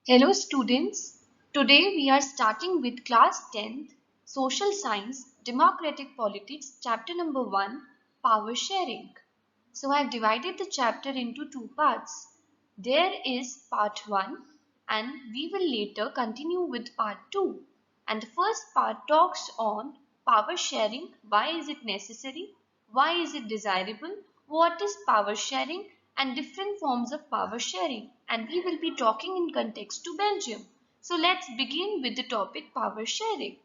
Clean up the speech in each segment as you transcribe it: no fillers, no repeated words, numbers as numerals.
Hello students, today we are starting with class 10th Social Science Democratic Politics chapter number 1 Power Sharing. So I have divided the chapter into two parts. There is part 1 and we will later continue with part 2. And the first part talks on power sharing, why is it necessary, why is it desirable, what is power sharing and different forms of power sharing, and we will be talking in context to Belgium. So let's begin with the topic power sharing.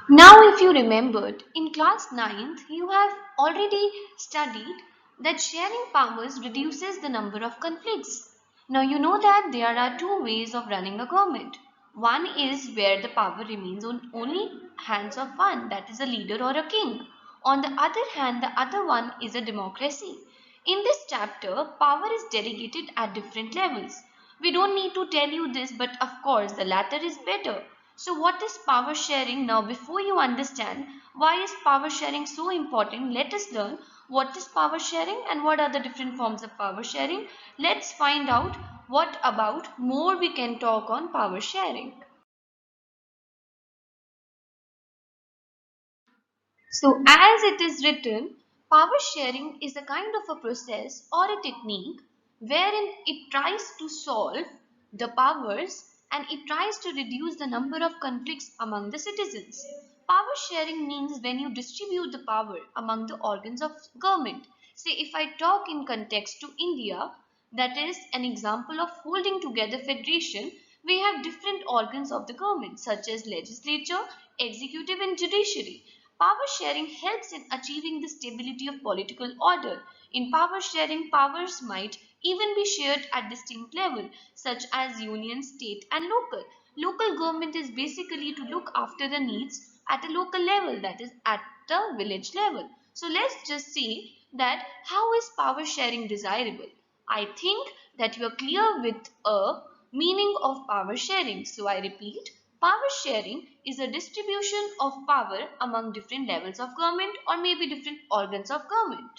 Now if you remembered, in class ninth you have already studied that sharing powers reduces the number of conflicts. Now you know that there are two ways of running a government. One is where the power remains on only hands of one, that is a leader or a king. On the other hand, the other one is a democracy. In this chapter, power is delegated at different levels. We don't need to tell you this, but of course the latter is better. So what is power sharing? Now before you understand why is power sharing so important, let us learn what is power sharing and what are the different forms of power sharing. Let's find out what about more we can talk on power sharing. So as it is written, power sharing is a kind of a process or a technique wherein it tries to solve the powers and it tries to reduce the number of conflicts among the citizens. Power sharing means when you distribute the power among the organs of government. Say if I talk in context to India, that is an example of holding together federation, we have different organs of the government such as legislature, executive and judiciary. Power sharing helps in achieving the stability of political order. In power sharing, powers might even be shared at distinct level, such as union, state, and local. Local government is basically to look after the needs at a local level, that is at the village level. So let's just see that how is power sharing desirable. I think that you are clear with a meaning of power sharing. So I repeat, power sharing is a distribution of power among different levels of government or maybe different organs of government.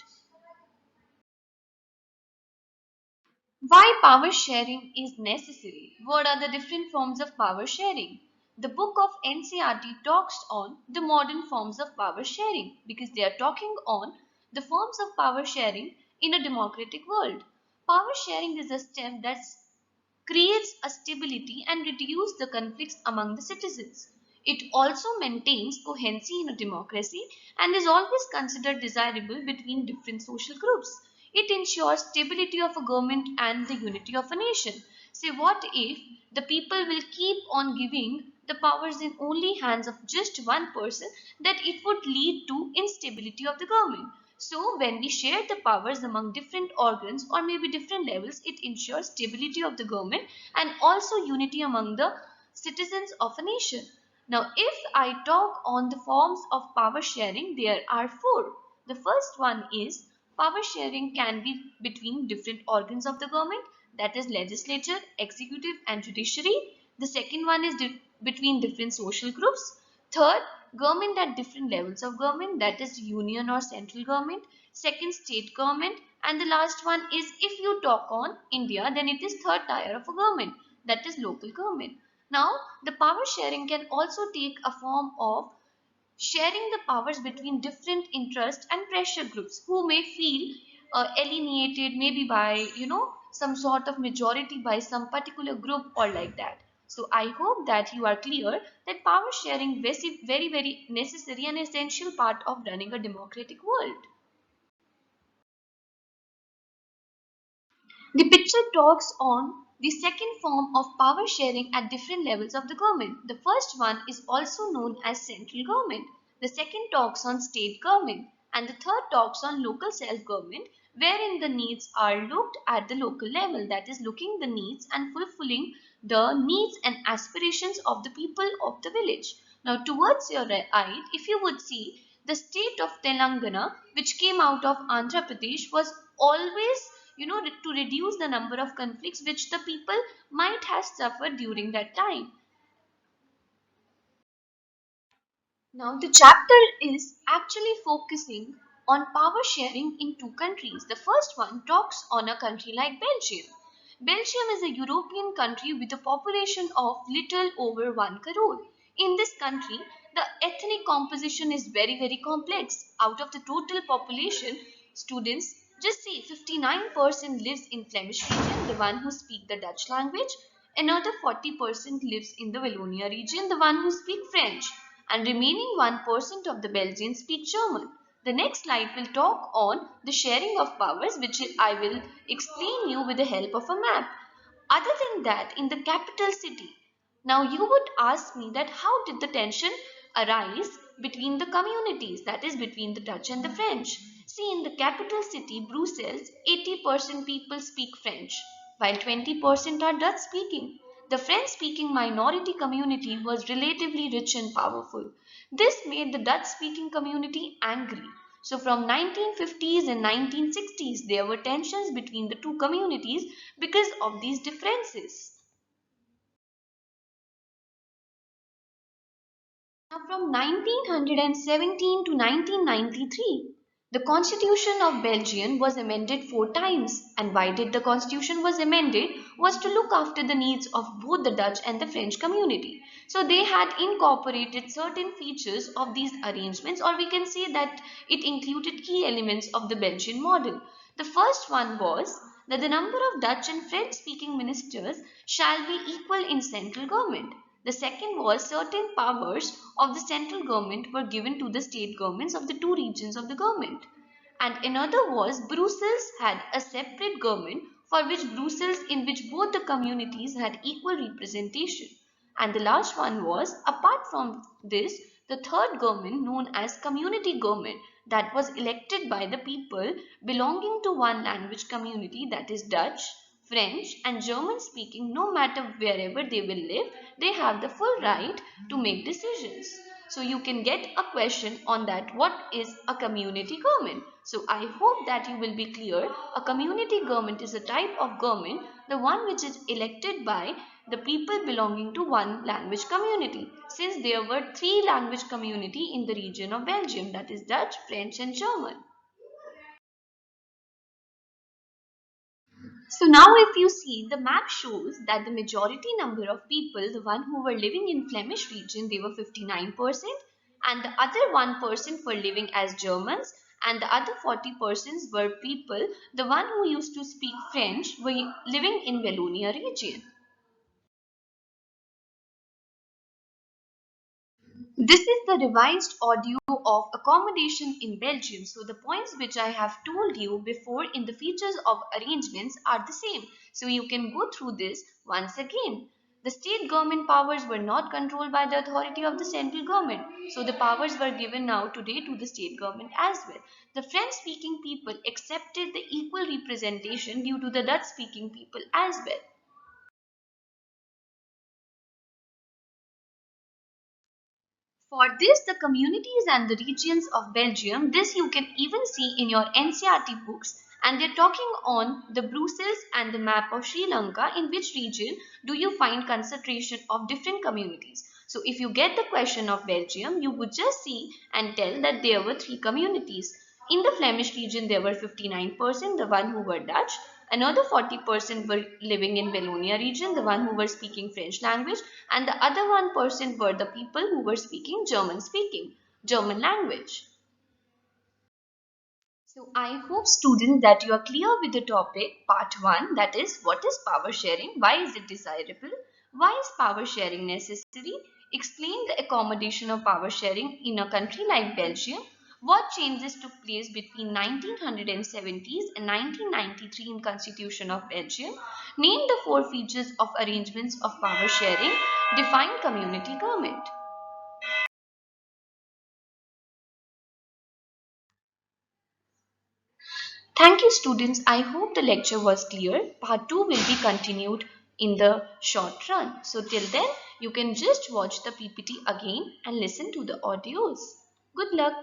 Why power sharing is necessary? What are the different forms of power sharing? The book of NCRT talks on the modern forms of power sharing because they are talking on the forms of power sharing in a democratic world. Power sharing is a step that creates a stability and reduces the conflicts among the citizens. It also maintains cohesion in a democracy and is always considered desirable between different social groups. It ensures stability of a government and the unity of a nation. Say what if the people will keep on giving the powers in only hands of just one person, that it would lead to instability of the government. So when we share the powers among different organs or maybe different levels, it ensures stability of the government and also unity among the citizens of a nation. Now if I talk on the forms of power sharing, there are four. The first one is power sharing can be between different organs of the government, that is legislature, executive and judiciary. The second one is between different social groups. Third, government at different levels of government, that is union or central government. Second, state government. And the last one is, if you talk on India, then it is third tier of a government, that is local government. Now, the power sharing can also take a form of sharing the powers between different interest and pressure groups who may feel alienated maybe by some sort of majority by some particular group or like that. So I hope that you are clear that power sharing is very necessary and essential part of running a democratic world. The picture talks on the second form of power sharing at different levels of the government. The first one is also known as central government. The second talks on state government. And the third talks on local self-government, wherein the needs are looked at the local level, that is looking the needs and fulfilling the needs and aspirations of the people of the village. Now towards your right, if you would see, the state of Telangana, which came out of Andhra Pradesh, was always to reduce the number of conflicts which the people might have suffered during that time. Now the chapter is actually focusing on power sharing in two countries. The first one talks on a country like Belgium. Belgium is a European country with a population of little over 1 crore. In this country, the ethnic composition is very complex. Out of the total population, students, just see 59% lives in Flemish region, the one who speak the Dutch language. Another 40% lives in the Wallonia region, the one who speak French. And remaining 1% of the Belgians speak German. The next slide will talk on the sharing of powers, which I will explain you with the help of a map. Other than that, in the capital city, now you would ask me that how did the tension arise between the communities, that is between the Dutch and the French. See, in the capital city, Brussels, 80% people speak French, while 20% are Dutch speaking. The French speaking minority community was relatively rich and powerful. This made the Dutch speaking community angry. So from 1950s and 1960s, there were tensions between the two communities because of these differences. Now from 1917 to 1993, the Constitution of Belgium was amended 4 times. And why did the Constitution was amended? Was to look after the needs of both the Dutch and the French community. So they had incorporated certain features of these arrangements, or we can say that it included key elements of the Belgian model. The first one was that the number of Dutch and French speaking ministers shall be equal in central government. The second was certain powers of the central government were given to the state governments of the two regions of the government. And another was Brussels had a separate government for which Brussels in which both the communities had equal representation. And the last one was, apart from this, the third government known as community government that was elected by the people belonging to one language community, that is Dutch, French and German speaking. No matter wherever they will live, they have the full right to make decisions. So you can get a question on that, what is a community government? So I hope that you will be clear. A community government is a type of government, the one which is elected by the people belonging to one language community. Since there were three language community in the region of Belgium, that is Dutch, French and German. So now if you see, the map shows that the majority number of people, the one who were living in Flemish region, they were 59%, and the other 1% were living as Germans, and the other 40% were people, the one who used to speak French, were living in Wallonia region. This is the revised audio of accommodation in Belgium. So the points which I have told you before in the features of arrangements are the same. So you can go through this once again. The state government powers were not controlled by the authority of the central government. So the powers were given now today to the state government as well. The French speaking people accepted the equal representation due to the Dutch speaking people as well. For this, the communities and the regions of Belgium, this you can even see in your NCERT books, and they're talking on the Brussels and the map of Sri Lanka, in which region do you find concentration of different communities. So if you get the question of Belgium, you would just see and tell that there were three communities. In the Flemish region, there were 59%, the one who were Dutch. Another 40% were living in Wallonia region, the one who were speaking French language, and the other 1% were the people who were speaking, German language. So I hope students that you are clear with the topic part 1, that is what is power sharing, why is it desirable, why is power sharing necessary, explain the accommodation of power sharing in a country like Belgium, what changes took place between 1970s and 1993 in Constitution of Belgium, name the 4 features of arrangements of power sharing, define community government. Thank you students. I hope the lecture was clear. Part 2 will be continued in the short run. So till then, you can just watch the PPT again and listen to the audios. Good luck.